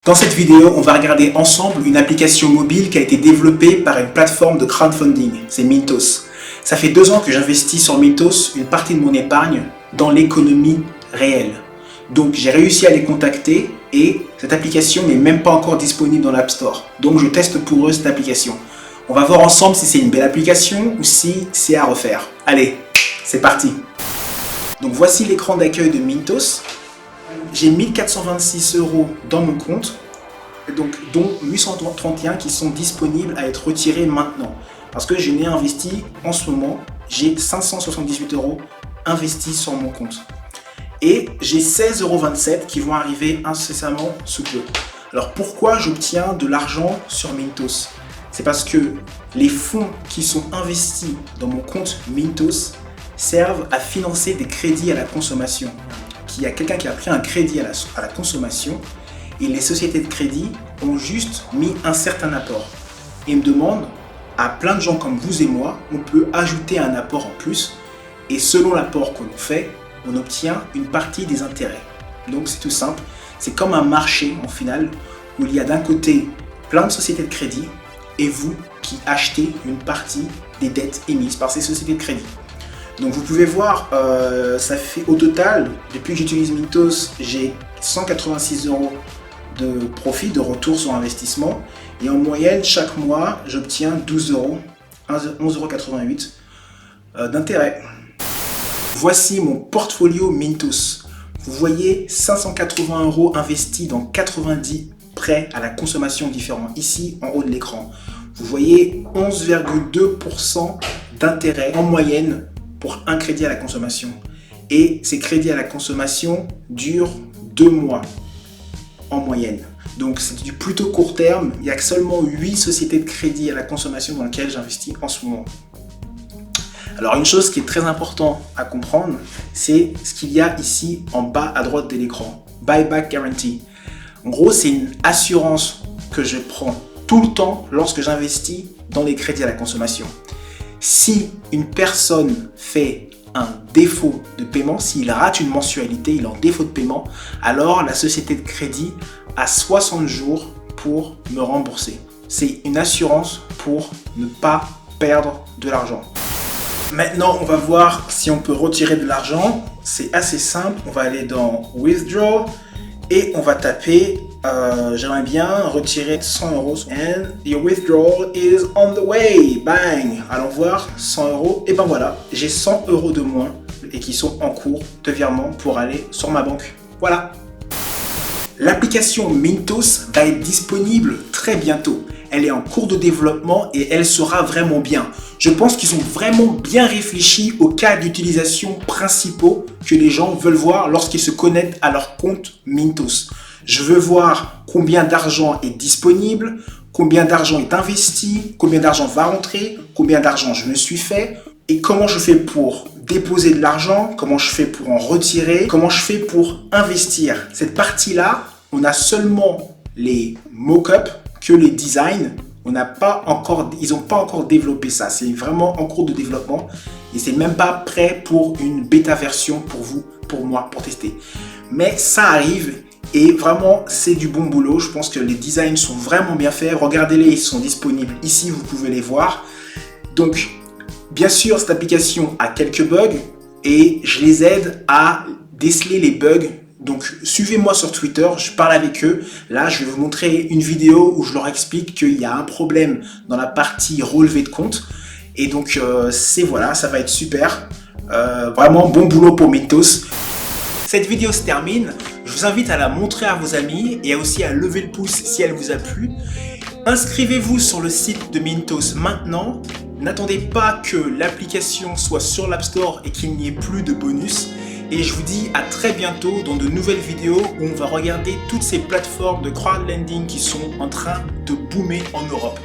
Dans cette vidéo, on va regarder ensemble une application mobile qui a été développée par une plateforme de crowdfunding, c'est Mintos. Ça fait 2 ans que j'investis sur Mintos une partie de mon épargne dans l'économie réelle. Donc j'ai réussi à les contacter et cette application n'est même pas encore disponible dans l'App Store. Donc je teste pour eux cette application. On va voir ensemble si c'est une belle application ou si c'est à refaire. Allez, c'est parti. Donc voici l'écran d'accueil de Mintos. J'ai 1426 € dans mon compte, donc, dont 831 qui sont disponibles à être retirés maintenant. Parce que je n'ai investi en ce moment, j'ai 578 € investis sur mon compte. Et j'ai 16,27 € qui vont arriver incessamment sous peu. Alors pourquoi j'obtiens de l'argent sur Mintos? C'est parce que les fonds qui sont investis dans mon compte Mintos servent à financer des crédits à la consommation. Il y a quelqu'un qui a pris un crédit à la consommation et les sociétés de crédit ont juste mis un certain apport. Et me demandent, à plein de gens comme vous et moi, on peut ajouter un apport en plus et selon l'apport qu'on fait, on obtient une partie des intérêts. Donc c'est tout simple, c'est comme un marché en final où il y a d'un côté plein de sociétés de crédit et vous qui achetez une partie des dettes émises par ces sociétés de crédit. Donc vous pouvez voir, ça fait au total, depuis que j'utilise Mintos, j'ai 186 € de profit, de retour sur investissement. Et en moyenne, chaque mois, j'obtiens 12 €, 11,88 € d'intérêt. Voici mon portfolio Mintos. Vous voyez 580 € investis dans 90 prêts à la consommation différents, ici en haut de l'écran. Vous voyez 11,2% d'intérêt en moyenne pour un crédit à la consommation. Et ces crédits à la consommation durent 2 mois en moyenne. Donc c'est du plutôt court terme. Il n'y a que seulement 8 sociétés de crédit à la consommation dans lesquelles j'investis en ce moment. Alors une chose qui est très importante à comprendre, c'est ce qu'il y a ici en bas à droite de l'écran. Buyback Guarantee. En gros, c'est une assurance que je prends tout le temps lorsque j'investis dans les crédits à la consommation. Si une personne fait un défaut de paiement, s'il rate une mensualité, il est en défaut de paiement, alors la société de crédit a 60 jours pour me rembourser. C'est une assurance pour ne pas perdre de l'argent. Maintenant, on va voir si on peut retirer de l'argent. C'est assez simple. On va aller dans Withdraw et on va taper j'aimerais bien retirer 100 € and your withdrawal is on the way. Bang! Allons voir, 100 €. Et ben voilà, j'ai 100 € de moins et qui sont en cours de virement pour aller sur ma banque. Voilà. L'application Mintos va être disponible très bientôt. Elle est en cours de développement et elle sera vraiment bien. Je pense qu'ils ont vraiment bien réfléchi aux cas d'utilisation principaux que les gens veulent voir lorsqu'ils se connectent à leur compte Mintos. Je veux voir combien d'argent est disponible, combien d'argent est investi, combien d'argent va rentrer, combien d'argent je me suis fait et comment je fais pour déposer de l'argent, comment je fais pour en retirer, comment je fais pour investir. Cette partie-là, on a seulement les mock-ups que les designs. Ils n'ont pas encore développé ça. C'est vraiment en cours de développement et c'est même pas prêt pour une bêta version pour vous, pour moi, pour tester. Mais ça arrive. Et vraiment, c'est du bon boulot. Je pense que les designs sont vraiment bien faits. Regardez-les, ils sont disponibles ici, vous pouvez les voir. Donc, bien sûr, cette application a quelques bugs et je les aide à déceler les bugs. Donc, suivez-moi sur Twitter, je parle avec eux. Là, je vais vous montrer une vidéo où je leur explique qu'il y a un problème dans la partie relevé de compte. Et donc, voilà, ça va être super. Vraiment, bon boulot pour Mintos. Cette vidéo se termine. Je vous invite à la montrer à vos amis et aussi à lever le pouce si elle vous a plu. Inscrivez-vous sur le site de Mintos maintenant. N'attendez pas que l'application soit sur l'App Store et qu'il n'y ait plus de bonus. Et je vous dis à très bientôt dans de nouvelles vidéos où on va regarder toutes ces plateformes de crowdlending qui sont en train de boomer en Europe.